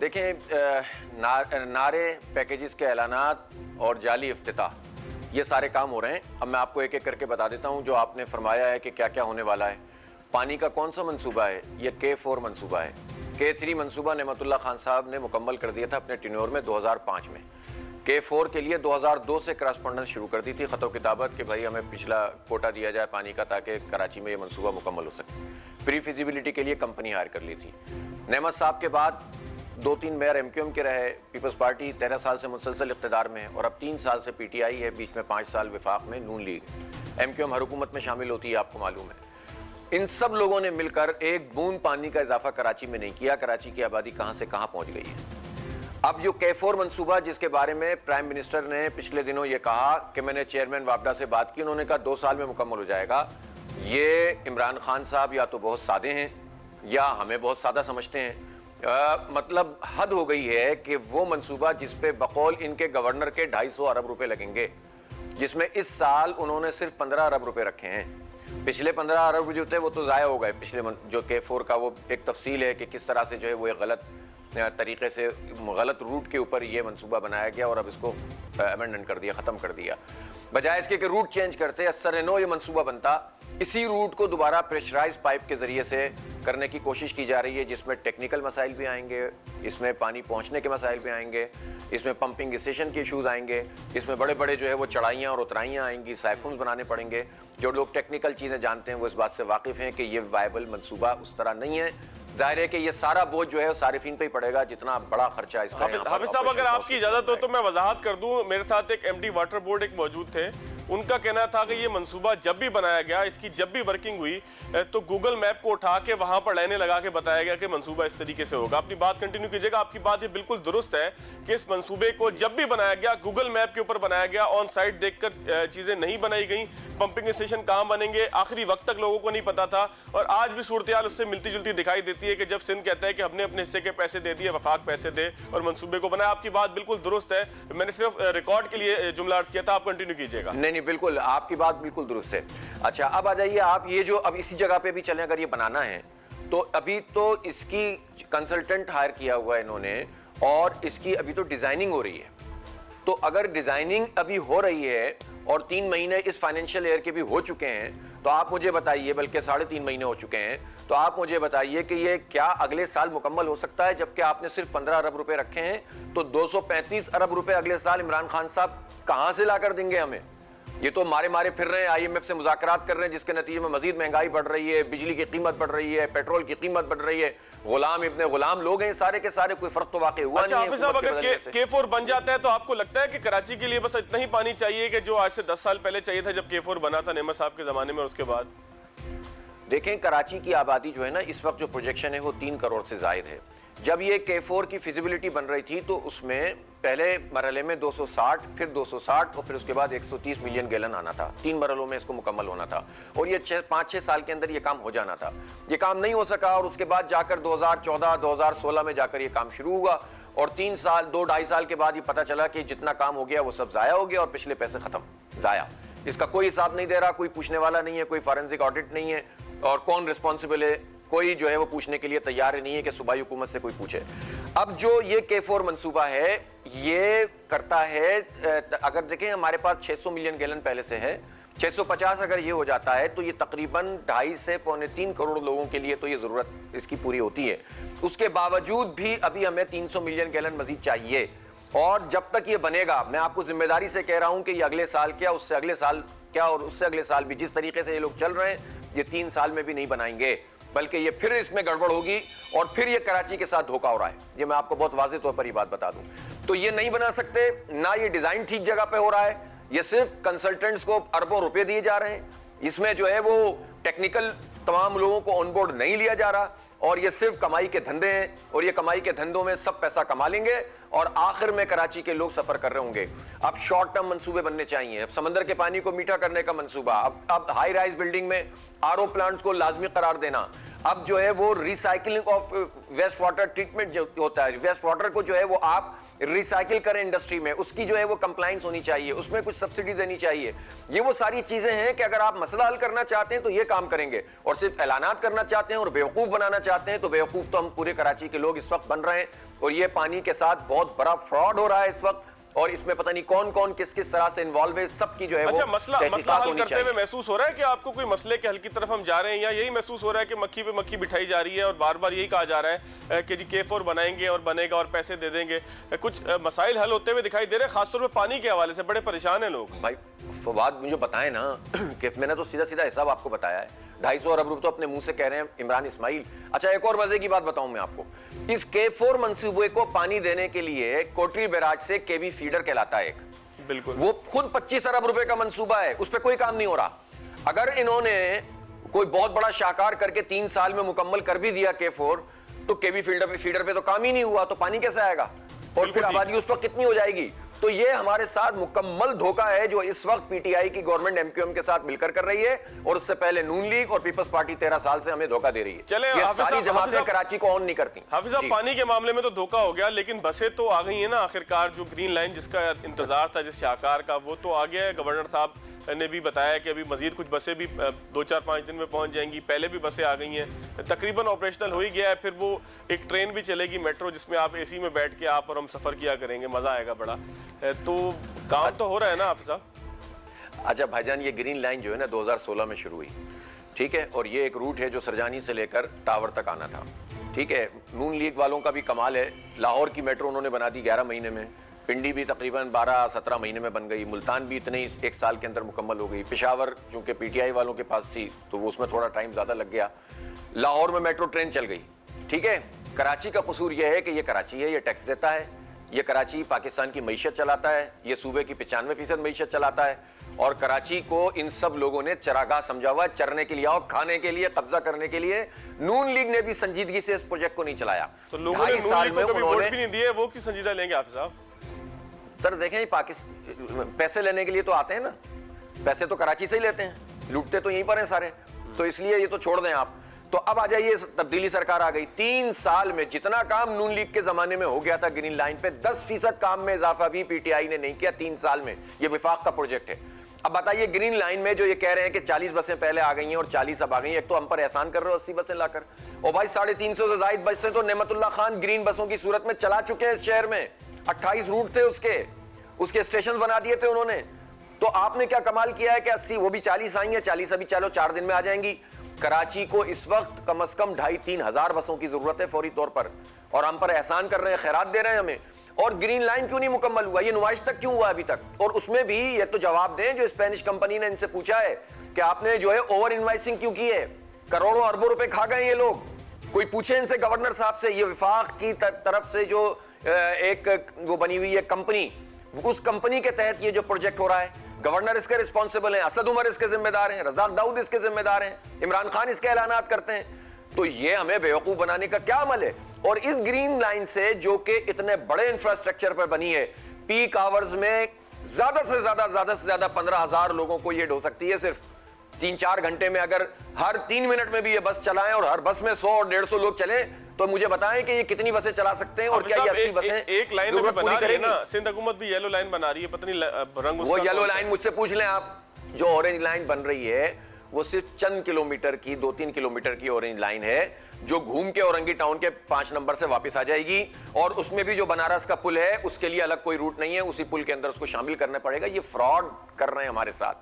دیکھیں نعرے، پیکیجز کے اعلانات اور جعلی افتتاح، یہ سارے کام ہو رہے ہیں. اب میں آپ کو ایک ایک کر کے بتا دیتا ہوں جو آپ نے فرمایا ہے کہ کیا کیا ہونے والا ہے. پانی کا کون سا منصوبہ ہے؟ یہ K4 منصوبہ ہے. K3 منصوبہ نعمت اللہ خان صاحب نے مکمل کر دیا تھا اپنے ٹینیور میں 2005 میں. K4 کے لیے 2002 سے کراسپونڈنس شروع کر دی تھی، خط و کتابت، کہ بھائی ہمیں پچھلا کوٹا دیا جائے پانی کا تاکہ کراچی میں یہ منصوبہ مکمل ہو سکے. پری فیزیبلٹی کے لیے کمپنی ہائر کر لی تھی. نعمت صاحب کے بعد 2-3 میئر MQM کے رہے. پیپلز پارٹی 13 سال سے مسلسل اقتدار میں ہے اور اب 3 سال سے PTI ہے، بیچ میں 5 سال وفاق میں نون لیگ. MQM ہر حکومت میں شامل ہوتی ہے، آپ کو معلوم ہے. ان سب لوگوں نے مل کر ایک بوند پانی کا اضافہ کراچی میں نہیں کیا. کراچی کی آبادی کہاں سے کہاں پہنچ گئی ہے. اب جو K4 منصوبہ جس کے بارے میں پرائم منسٹر نے پچھلے دنوں یہ کہا کہ میں نے چیئرمین وابڈا سے بات کی، انہوں نے کہا 2 سال میں مکمل ہو جائے گا. یہ عمران خان صاحب یا تو بہت سادے ہیں یا ہمیں بہت سادہ سمجھتے ہیں. مطلب حد ہو گئی ہے کہ وہ منصوبہ جس پہ بقول ان کے گورنر کے 250 ارب روپے لگیں گے، جس میں اس سال انہوں نے صرف 15 ارب روپے رکھے ہیں. پچھلے 15 ارب جو تھے وہ تو ضائع ہو گئے. پچھلے جو K4 کا وہ ایک تفصیل ہے کہ کس طرح سے جو ہے وہ ایک غلط طریقے سے غلط روٹ کے اوپر یہ منصوبہ بنایا گیا اور اب اس کو امینڈمنٹ کر دیا، ختم کر دیا. بجائے اس کے کہ روٹ چینج کرتے، اثر نو یہ منصوبہ بنتا. اسی روٹ کو دوبارہ پریشرائز پائپ کے ذریعے سے کرنے کی کوشش کی جا رہی ہے، جس میں ٹیکنیکل مسائل بھی آئیں گے، اس میں پانی پہنچنے کے مسائل بھی آئیں گے، اس میں پمپنگ اسٹیشن کے ایشوز آئیں گے، اس میں بڑے بڑے جو ہے وہ چڑھائیاں اور اترائیاں آئیں گی، سائفونز بنانے پڑیں گے. جو لوگ ٹیکنیکل چیزیں جانتے ہیں وہ اس بات سے واقف ہیں کہ یہ وائبل منصوبہ اس طرح نہیں ہے. ظاہر ہے کہ یہ سارا بوجھ جو ہے صارفین پہ ہی پڑے گا، جتنا بڑا خرچہ اس کا. حافظ صاحب اگر آپ کی اجازت ہو تو میں وضاحت کر دوں. میرے ساتھ ایک MD واٹر بورڈ ایک موجود تھے، ان کا کہنا تھا کہ یہ منصوبہ جب بھی بنایا گیا، اس کی جب بھی ورکنگ ہوئی تو گوگل میپ کو اٹھا کے وہاں پر لائنیں لگا کے بتایا گیا کہ منصوبہ اس طریقے سے ہوگا. اپنی بات کنٹینیو کیجئے گا. آپ کی بات یہ بالکل درست ہے کہ اس منصوبے کو جب بھی بنایا گیا گوگل میپ کے اوپر بنایا گیا، آن سائٹ دیکھ کر چیزیں نہیں بنائی گئیں. پمپنگ اسٹیشن کہاں بنیں گے آخری وقت تک لوگوں کو نہیں پتا تھا، اور آج بھی صورتحال اس سے ملتی جلتی دکھائی دیتی ہے کہ جب سندھ کہتا ہے کہ ہم نے اپنے حصے کے پیسے دے دیے، وفاق پیسے دے اور منصوبے کو بنایا. آپ کی بات بالکل درست ہے، میں نے صرف ریکارڈ کے لیے جملہ عرض کیا تھا. آپ کنٹینیو کیجئے گا. نہیں بالکل آپ کی بات بالکل درست ہے. اچھا اب آ جائیے آپ، یہ جو اب اسی جگہ پہ بھی چلیں، اگر یہ بنانا ہے تو ابھی تو اس کی کنسلٹنٹ ہائر کیا ہوا ہے انہوں نے، اور اس کی ابھی تو ڈیزائننگ ہو رہی ہے. تو اگر ڈیزائننگ ابھی ہو رہی ہے اور 3 مہینے اس فائنینشیل ایئر کے بھی ہو چکے ہیں، تو آپ مجھے بتائیے، بلکہ 3.5 مہینے ہو چکے ہیں، تو آپ مجھے بتائیے کہ یہ کیا اگلے سال مکمل ہو سکتا ہے؟ جبکہ آپ نے صرف 15 ارب روپے رکھے ہیں، تو 235 ارب روپے اگلے سال عمران خان صاحب کہاں سے لا کر دیں گے ہمیں؟ یہ تو مارے پھر رہے ہیں، IMF سے مذاکرات کر رہے ہیں، جس کے نتیجے میں مزید مہنگائی بڑھ رہی ہے، بجلی کی قیمت بڑھ رہی ہے، پیٹرول کی قیمت بڑھ رہی ہے. غلام ابن غلام لوگ ہیں سارے کے سارے، کوئی فرق تو واقع ہوا نہیں ہے. اچھا حافظ صاحب اگر K4 بن جاتا ہے تو آپ کو لگتا ہے کہ کراچی کے لیے بس اتنا ہی پانی چاہیے کہ جو آج سے 10 سال پہلے چاہیے تھا جب K4 بنا تھا نعمت صاحب کے زمانے میں اور اس کے بعد؟ دیکھیں کراچی کی آبادی جو ہے نا اس وقت جو پروجیکشن ہے وہ 3 کروڑ سے زائد ہے. جب یہ K4 کی فیزیبلٹی بن رہی تھی تو اس میں پہلے مرحلے میں 260، پھر 260 اور پھر اس کے بعد 130 ملین گیلن آنا تھا. 3 مرحلوں میں اس کو مکمل ہونا تھا اور یہ 5-6 سال کے اندر یہ کام ہو جانا تھا. یہ کام نہیں ہو سکا اور اس کے بعد جا کر 2014-2016 میں جا کر یہ کام شروع ہوا اور 3 سال 2-2.5 سال کے بعد یہ پتہ چلا کہ جتنا کام ہو گیا وہ سب ضائع ہو گیا اور پچھلے پیسے ختم ضائع. اس کا کوئی حساب نہیں دے رہا، کوئی پوچھنے والا نہیں ہے، کوئی فارنزک آڈٹ نہیں ہے، اور کون رسپانسبل ہے کوئی جو ہے وہ پوچھنے کے لیے تیار نہیں ہے کہ صوبائی حکومت سے کوئی پوچھے. اب جو یہ K4 منصوبہ ہے یہ کرتا ہے، اگر دیکھیں ہمارے پاس 600 ملین گیلن پہلے سے ہے، 650 اگر یہ ہو جاتا ہے تو یہ تقریباً 2.5 سے 2.25 کروڑ لوگوں کے لیے تو یہ ضرورت اس کی پوری ہوتی ہے. اس کے باوجود بھی ابھی ہمیں 300 ملین گیلن مزید چاہیے، اور جب تک یہ بنے گا میں آپ کو ذمہ داری سے کہہ رہا ہوں کہ یہ اگلے سال کیا، اس سے اگلے سال کیا، اور اس سے اگلے سال بھی جس طریقے سے یہ لوگ چل رہے ہیں یہ 3 سال میں بھی نہیں بنائیں گے، بلکہ یہ پھر اس میں گڑبڑ ہوگی اور پھر یہ کراچی کے ساتھ دھوکہ ہو رہا ہے. یہ میں آپ کو بہت واضح طور پر یہ بات بتا دوں. تو یہ نہیں بنا سکتے، نہ یہ ڈیزائن ٹھیک جگہ پہ ہو رہا ہے، یہ صرف کنسلٹنٹس کو اربوں روپے دیے جا رہے ہیں، اس میں جو ہے وہ ٹیکنیکل تمام لوگوں کو آن بورڈ نہیں لیا جا رہا، اور یہ صرف کمائی کے دھندے ہیں، اور یہ کمائی کے دھندوں میں سب پیسہ کما لیں گے اور آخر میں کراچی کے لوگ سفر کر رہے ہوں گے. اب شارٹ ٹرم منصوبے بننے چاہیے، اب سمندر کے پانی کو میٹھا کرنے کا منصوبہ، اب ہائی رائز بلڈنگ میں RO پلانٹس کو لازمی قرار دینا، اب جو ہے وہ recycling of waste water treatment جو ہوتا ہے، ویسٹ واٹر کو جو ہے وہ آپ ریسائکل کریں انڈسٹری میں، اس کی جو ہے وہ کمپلائنس ہونی چاہیے، اس میں کچھ سبسڈی دینی چاہیے. یہ وہ ساری چیزیں ہیں کہ اگر آپ مسئلہ حل کرنا چاہتے ہیں تو یہ کام کریں گے، اور صرف اعلانات کرنا چاہتے ہیں اور بیوقوف بنانا چاہتے ہیں تو بیوقوف تو ہم پورے کراچی کے لوگ اس وقت بن رہے ہیں اور یہ پانی کے ساتھ بہت بڑا فراڈ ہو رہا ہے اس وقت, اور اس میں پتہ نہیں کون کون کس کس طرح سے انوالو ہے, سب کی جو ہے وہ اچھا مسئلہ تحقیقات حل ہونی کرتے ہوئے چاہیے. محسوس ہو رہا ہے کہ آپ کو کوئی مسئلے کے حل کی طرف ہم جا رہے ہیں, یا یہی محسوس ہو رہا ہے کہ مکھی پہ مکھی بٹھائی جا رہی ہے اور بار بار یہی کہا جا رہا ہے کہ جی K4 بنائیں گے اور بنے گا اور پیسے دے دیں گے؟ کچھ مسائل حل ہوتے ہوئے دکھائی دے رہے ہیں, خاص طور پہ پانی کے حوالے سے بڑے پریشان ہیں لوگ. بھائی فواد مجھے بتائیں نا کہ میں نے تو سیدھا سیدھا حساب آپ کو بتایا ہے, 250 ارب روپے تو اپنے منہ سے کہہ رہے ہیں عمران اسماعیل. اچھا ایک اور مزے کی بات بتاؤں میں آپ کو, اس K4 منصوبے کو پانی دینے کے لیے کوٹری بیراج سے KB فیڈر کہلاتا ہے ایک, بالکل وہ خود 25 ارب روپے کا منصوبہ ہے, اس پہ کوئی کام نہیں ہو رہا. اگر انہوں نے کوئی بہت بڑا شاہکار کر کے 3 سال میں مکمل کر بھی دیا K4, تو KB فیڈر پہ تو کام ہی نہیں ہوا, تو پانی کیسے آئے گا, اور پھر آبادی اس وقت کتنی ہو جائے گی. تو یہ ہمارے ساتھ مکمل دھوکہ ہے جو اس وقت PTI کی گورنمنٹ MQM کے ساتھ مل کر رہی ہے, اور اس سے پہلے نون لیگ اور پیپلز پارٹی 13 سال سے ہمیں دھوکہ دے رہی ہے. چلیں یہ ساری جماعتیں کراچی کو آن نہیں کرتی. حافظ صاحب پانی کے معاملے میں تو دھوکہ ہو گیا, لیکن بسیں تو آ گئی ہیں نا آخرکار. جو گرین لائن جس کا انتظار تھا جس شاہکار کا, وہ تو آ گیا ہے. گورنر صاحب نے بھی بتایا کہ ابھی مزید کچھ بسیں بھی 2-4-5 دن میں پہنچ جائیں گی. پہلے بھی بسیں آ گئی ہیں, تقریباً آپریشنل ہو ہی گیا ہے. پھر وہ ایک ٹرین بھی چلے گی میٹرو, جس میں آپ AC میں بیٹھ کے آپ اور ہم سفر کیا کریں گے, مزہ آئے گا بڑا. تو کام تو ہو رہا ہے نا حافظ صاحب؟ اچھا بھائی جان, یہ گرین لائن جو ہے نا 2016 میں شروع ہوئی, ٹھیک ہے, اور یہ ایک روٹ ہے جو سرجانی سے لے کر ٹاور تک آنا تھا, ٹھیک ہے. نون لیگ والوں کا بھی کمال ہے, لاہور کی میٹرو انہوں نے بنا دی 11 مہینے میں, پنڈی بھی تقریباً 12-17 مہینے میں بن گئی, ملتان بھی اتنے ہی 1 سال کے اندر مکمل ہو گئی, پشاور چونکہ PTI والوں کے پاس تھی تو وہ اس میں تھوڑا ٹائم زیادہ لگ گیا, لاہور میں میٹرو ٹرین چل گئی, ٹھیک ہے. کراچی کا قصور یہ ہے کہ یہ کراچی ہے, یہ ٹیکس دیتا ہے, یہ کراچی پاکستان کی معیشت چلاتا ہے, یہ صوبے کی 95% معیشت چلاتا ہے, اور کراچی کو ان سب لوگوں نے چراگاہ سمجھا ہوا ہے, چرنے کے لیے اور کھانے کے لیے, قبضہ کرنے کے لیے. نون لیگ نے بھی سنجیدگی سے اس پروجیکٹ کو نہیں چلایا. تو لوگوں نے نون لیگ کو کبھی ووٹ بھی نہیں دیے, وہ کی سنجیدہ لیں گے حافظ صاحب؟ سر دیکھیں پیسے لینے کے لیے تو آتے ہیں نا, پیسے تو کراچی سے ہی لیتے ہیں, لوٹتے تو یہیں پر ہیں سارے, تو اس لیے یہ تو چھوڑ دیں آپ. تو اب آ جائیے, تبدیلی سرکار آ گئی. 3 سال میں جتنا کام نون لیگ کے زمانے میں ہو گیا تھا گرین لائن پہ, 10% کام میں اضافہ بھی PTI نے نہیں کیا 3 سال میں. یہ وفاق کا پروجیکٹ ہے. اب بتائیے گرین لائن میں جو یہ کہہ رہے ہیں کہ 40 بسیں پہلے آ گئی ہیں اور 40 اب آ گئی ہیں, ایک تو ہم پر احسان کر رہے ہو 80 بسیں لا کر, اور بھائی 350 سے زائد بسیں تو نعمت اللہ خان گرین بسوں کی صورت میں چلا چکے ہیں اس شہر میں. 28 روٹ تھے اس کے اسٹیشن بنا دیے تھے انہوں نے. تو آپ نے کیا کمال کیا ہے کہ 80 وہ بھی 40 آئیں گے, 40 ابھی چلو 4 دن میں آ جائیں گی. کراچی کو اس وقت کم از کم 2,500-3 ہزار بسوں کی ضرورت ہے فوری طور پر, اور ہم پر احسان کر رہے ہیں, خیرات دے رہے ہیں ہمیں. اور گرین لائن کیوں نہیں مکمل ہوا, یہ نمائش تک کیوں ہوا ابھی تک؟ اور اس میں بھی یہ تو جواب دیں جو اسپینش کمپنی نے ان سے پوچھا ہے کہ آپ نے جو ہے اوور انوائسنگ کیوں کی ہے, کروڑوں اربوں روپے کھا گئے یہ لوگ. کوئی پوچھے ان سے گورنر صاحب سے. یہ وفاق کی طرف سے جو ایک وہ بنی ہوئی ہے کمپنی, اس کمپنی کے تحت یہ جو پروجیکٹ ہو رہا ہے, گورنر اس کے رسپانسبل ہیں, اسد عمر اس کے ذمہ دار ہیں, رزاق داؤد اس کے ذمہ دار ہیں, عمران خان اس کے اعلانات کرتے ہیں. تو یہ ہمیں بیوقوف بنانے کا کیا عمل ہے؟ اور اس گرین لائن سے جو کہ اتنے بڑے انفراسٹرکچر پر بنی ہے, پیک آورز میں زیادہ سے زیادہ 15,000 لوگوں کو یہ ڈھو سکتی ہے صرف 3-4 گھنٹے میں. اگر ہر 3 منٹ میں بھی یہ بس چلائیں اور ہر بس میں 100 اور 150 لوگ چلیں, تو مجھے بتائیں کہ یہ کتنی بسیں چلا سکتے ہیں, اور کیا یہ 80 بسیں ایک لائن میں بنا رہی ہے نا؟ سندھ حکومت بھی یلو لائن بنا رہی ہے, پتہ نہیں رنگ اس کا. وہ یلو لائن مجھ سے پوچھ لیں آپ, جو اورنج لائن بن رہی ہے وہ صرف چند کلومیٹر کی 2-3 کلومیٹر کی اورنج لائن ہے, جو گھوم کے اورنگی ٹاؤن کے 5 نمبر سے واپس آ جائے گی. اور اس میں بھی جو بنارس کا پل ہے اس کے لیے الگ کوئی روٹ نہیں ہے, اسی پل کے اندر اس کو شامل کرنا پڑے گا. یہ فراڈ کر رہے ہیں ہمارے ساتھ.